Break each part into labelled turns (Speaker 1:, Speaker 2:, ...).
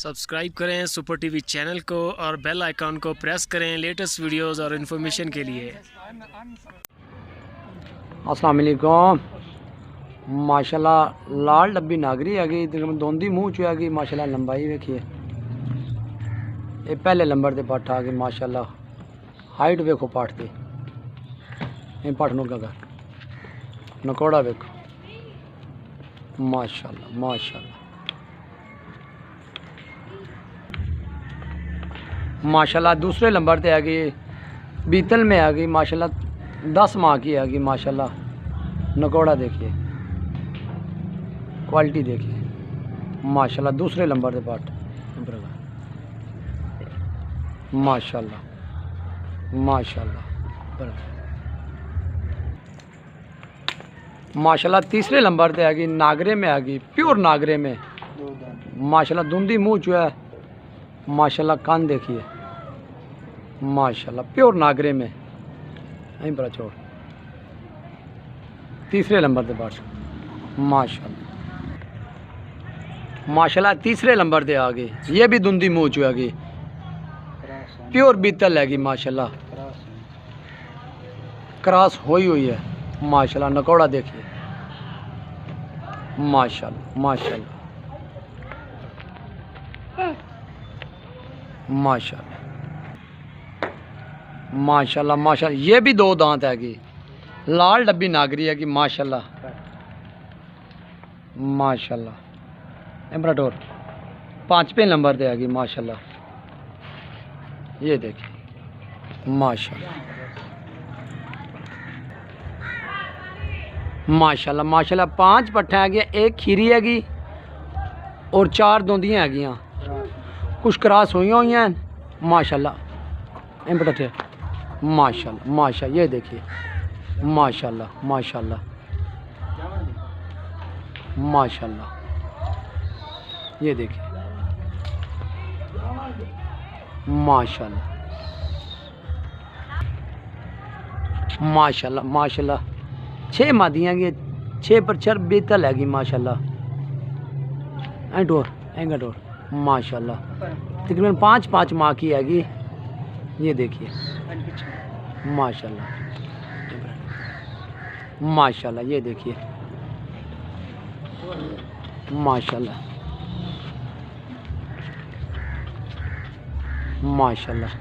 Speaker 1: Subscribe करें super TV channel को और बेल आइकॉन को प्रेस करें लेटेस्ट वीडियोस और इन्फॉर्मेशन के लिए।
Speaker 2: अस्सलाम वालेकुम। माशाल्लाह लाल डब्बी नागरी है गई दोंदी मुँह च है गई। माशाल्लाह लंबाई वेखिए, ये पहले नंबर ते पट्ठ आ गई। माशाल्लाह हाइट वेखो पट्ठ की, ये पट्ठ नु कर नकोड़ा वेखो। माशाल्लाह माशाल्लाह माशाल्लाह दूसरे नंबर पे आ गई, बीतल में आ गई। माशाल्लाह 10 माह की आ गई। माशाल्लाह नकोड़ा देखिए, क्वालिटी देखिए। माशाल्लाह दूसरे नंबर पे पाठ माशाल्लाह माशाल्लाह माशाल्लाह तीसरे नंबर पे आ गई, नागरे में आ गई, प्योर नागरे में। माशाल्लाह धुंधी मुँह जो है, माशाल्लाह कान देखिए। माशाल्लाह प्योर नागरे में यहीं पर छोड़ तीसरे नंबर पे बात। माशाल्लाह माशाल्लाह तीसरे नंबर पे आ गई, ये भी धुंधी मुँह जो है, प्योर बीतल है। माशाल्लाह क्रॉस हुई है। माशाल्लाह नकोड़ा देखिए। माशाल्लाह माशाल्लाह माशाल्लाह माशाल्लाह माशाल्लाह ये भी 2 दांत है कि लाल डब्बी नागरी है कि। माशाल्लाह माशाल्लाह एम्ब्राडोर 5वें नंबर पे है कि। माशाल्लाह ये देखिए। माशाल्लाह माशाल्लाह माशाल्लाह 5 पट्ठे है, एक खीरी हैगी और 4 दोंदियाँ हैगियाँ, कुछ क्रॉस हुई हैं। माशाल्लाह एम्ब्राडोर माशाल्लाह माशाल्लाह ये देखिए। माशाल्लाह माशाल्लाह माशाल्लाह ये देखिए। माशाल्लाह माशाल्लाह माशाल्लाह 6 मादियाँ की, 6 पर 4 बेतल हैगी। माशाल्लाह एंडोर एंगडोर माशाल्लाह तकरीबन 5 माह की हैगी। ये देखिए। माशाल्लाह माशाल्लाह ये देखिए। माशाल्लाह माशाल्लाह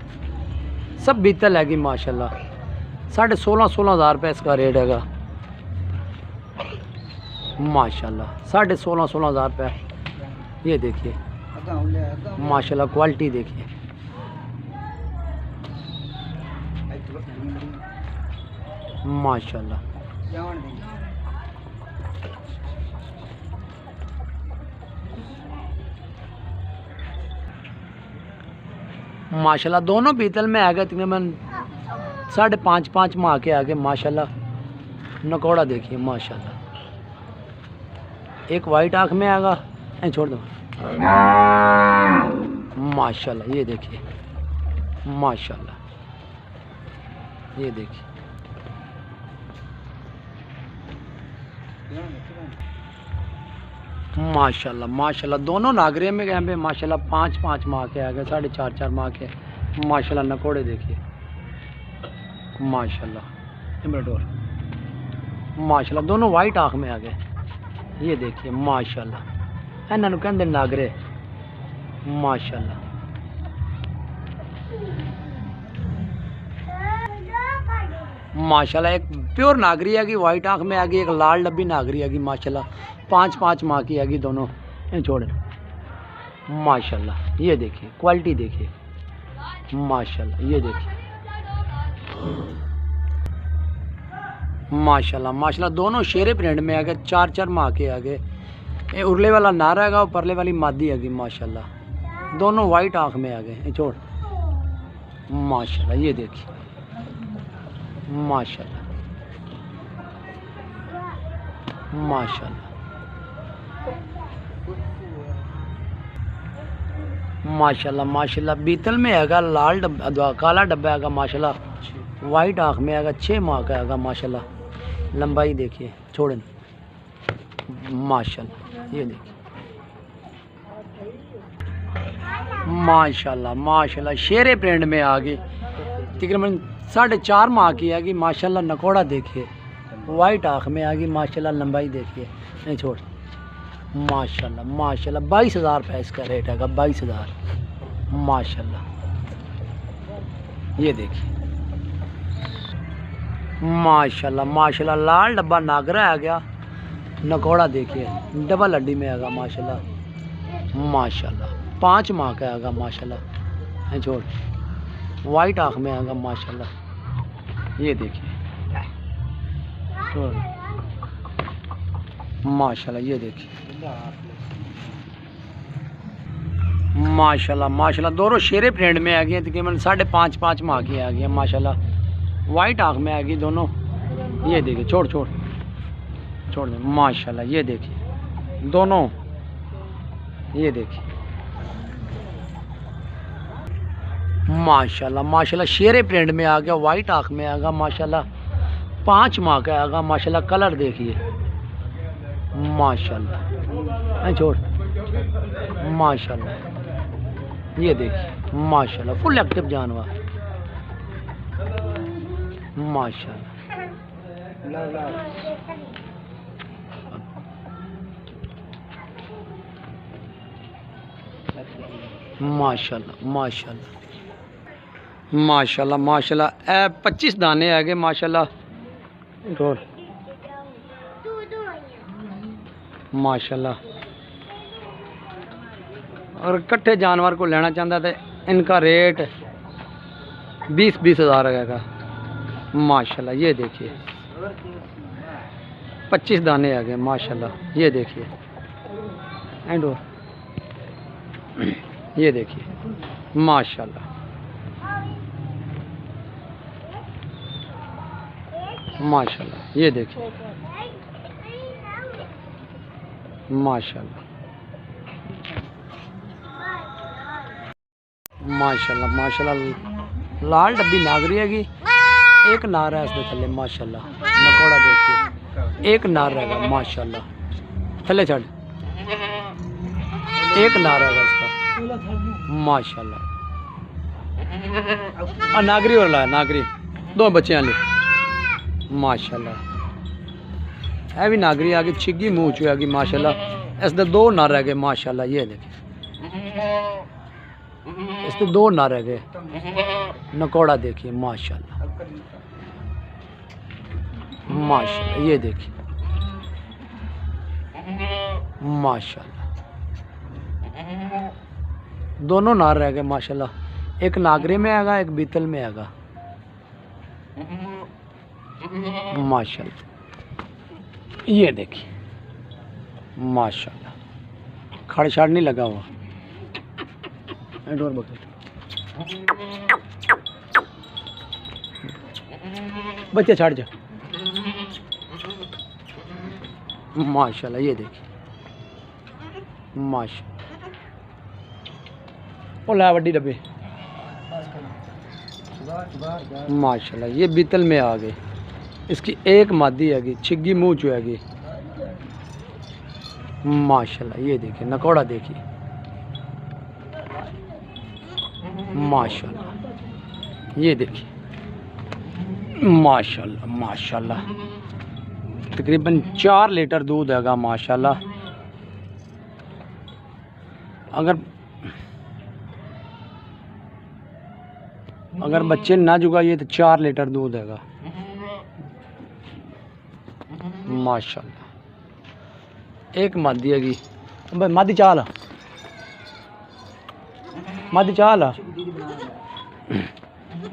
Speaker 2: सब बीतल हैगी। माशाल्लाह 16.5 रुपये इसका रेट हैगा। माशाल्लाह 16.5 रुपये ये देखिए। माशाल्लाह क्वालिटी देखिए। माशाल्लाह माशाल्लाह दोनों पीतल में आ गए तकरीबन 5.5 माह के आगे। माशाल्लाह नकोड़ा देखिए। माशाल्लाह एक वाइट आँख में आएगा, छोड़ दो। माशाल्लाह ये देखिए। माशाल्लाह ये देखिए। माशाल्लाह माशाल्लाह दोनों नागरे में गए पे। माशाल्लाह 5 माह के आ गए, 4.5 माह के। माशाल्लाह नकोड़े देखिए। माशाल्लाह एम्ब्राडोर माशाल्लाह दोनों वाइट आँख में आ गए। ये देखिए। माशाल्लाह इन्होंने कहते नागरे। माशाल्लाह माशाल्लाह एक प्योर नागरी है कि वाइट आँख में आ गई, एक लाल डब्बी नागरी है कि। माशाल्लाह 5 माह की है कि दोनों छोड़े। माशाल्लाह ये देखिए क्वालिटी देखिए। माशाल्लाह ये देखिए। माशाल्लाह माशाल्लाह दोनों शेरे प्रिंट में आ गए, 4 माह के आ गए। ये उरले वाला नारा है और परले वाली मादी है कि। माशाल्लाह दोनों वाइट आँख में आ गए। छोड़। माशाल्लाह ये देखिए। माशाल्लाह माशाल्लाह माशाल्लाह माशाल्लाह बीतल में हैगा, लाल डब्बा काला डब्बा हैगा। माशाल्लाह वाइट आँख में हैगा, 6 माह का हैगा। माशाल्लाह लंबाई देखिए। छोड़ें। माशाल्लाह ये देखिए। माशाल्लाह माशाल्लाह शेरे प्रिंट में आ गई। तकरीबन 4.5 माह की है कि माशाल्लाह। नकोड़ा देखिए, वाइट आँख में आ गई माशाल्लाह। लंबाई देखिए, नहीं छोड़ माशाल्लाह माशाल्लाह। 22,000 रुपये इसका रेट है, 22,000 माशाल्लाह। ये देखिए माशाल्लाह माशाल्लाह। लाल डब्बा नागरा आ गया। नकोड़ा देखिए, डबल हड्डी में आएगा माशाल्लाह माशाल्लाह। 5 माह का आएगा माशाल्लाह। नहीं छोड़ वाइट आँख में आएगा माशाल्लाह। ये देखिए छोड़ माशाल्लाह। ये देखिए माशाल्लाह माशाल्लाह। दोनों शेरे प्रिंट में आ गए हैं। तकरीबन 5.5 माह की आ गई है माशाल्लाह। वाइट आँख में आ गई दोनों। ये देखिए छोड़ छोड़ छोड़ दे माशाल्लाह। ये देखिए दोनों, ये देखिए माशाल्लाह माशाल्लाह। शेरे प्रिंट में आ गया, वाइट आँख में आ गया माशाल्लाह। 5 माह का आएगा माशाल्लाह। कलर देखिए माशाल्लाह। नहीं छोड़ माशाल्लाह। ये देखिए माशाल्लाह। फुल एक्टिव जानवर माशाल्लाह माशाल्लाह माशाल्लाह माशाल्लाह माशाल्लाह। 25 दाने आ गए माशाल्लाह। माशाल्लाह। और इकट्ठे जानवर को लेना चाहता तो इनका रेट 20-20 हज़ार का माशाल्लाह। ये देखिए 25 दाने आ गए माशाल्लाह। ये देखिए एंड ये देखिए माशाल्लाह माशाल्लाह। ये देखिए माशाल्लाह माशाल्लाह माशाल्लाह। लाल डब्बी नागरी हैगी। एक नार है इसके थले माशाल्लाह। नकोड़ा देखिए, एक नार रहेगा माशाल्लाह। थले छड़, एक नार रहेगा इसका माशाल्लाह। नागरी और ला नागरी 2 बच्चे ले माशाल्लाह। है भी नागरी आ गई, छिग्गी मुँह चु आ गई माशाल्लाह। इसके 2 नार रह गए माशाल्लाह। ये देखिए इसके 2 नार रह गए। नकोड़ा देखिए माशाल्लाह माशाल्लाह। ये देखिए माशाल्लाह। दोनों नार रह गए माशाल्लाह। एक नागरे में आएगा, एक बीतल में आएगा माशाल्लाह। ये देखिए माशाल्लाह। खड़ छाड़ नहीं लगा हुआ। डोर बकरे बच्चे छाड़ जा माशाल्लाह। ये देखिए माशाल्लाह। ओ ला वड्डी डब्बे माशाल्लाह। ये बीतल में आ गए। इसकी एक मादी हैगी, छिग्गी मुँह चु हैगी माशाल्लाह। ये देखिए नकोड़ा देखिए माशाल्लाह। ये देखिए माशाल्लाह माशाल्लाह। तकरीबन 4 लीटर दूध हैगा माशाल्लाह। अगर बच्चे ना जुगाइए तो 4 लीटर दूध हैगा माशाल्लाह। एक मादी हैगी, मादी चाल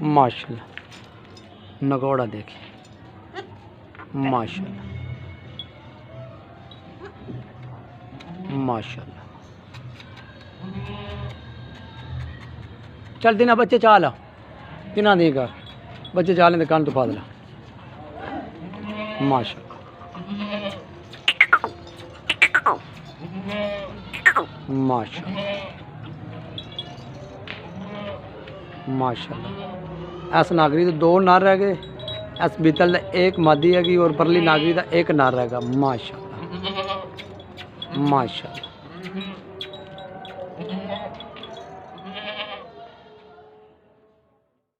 Speaker 2: माशाल्लाह। नगौड़ा देखिए माशाल्लाह माशाल्लाह। चल तिना बच्चे चाल तिना देगा बच्चे चालें तो कान तो फादला माशाल्लाह माशाल्लाह माशाल्लाह। ऐस नागरी तो 2 नार रह गए। ऐस बीतल एक मादी हैगी और परली नागरी का एक नार रहेगा माशाल्लाह माशाल्लाह।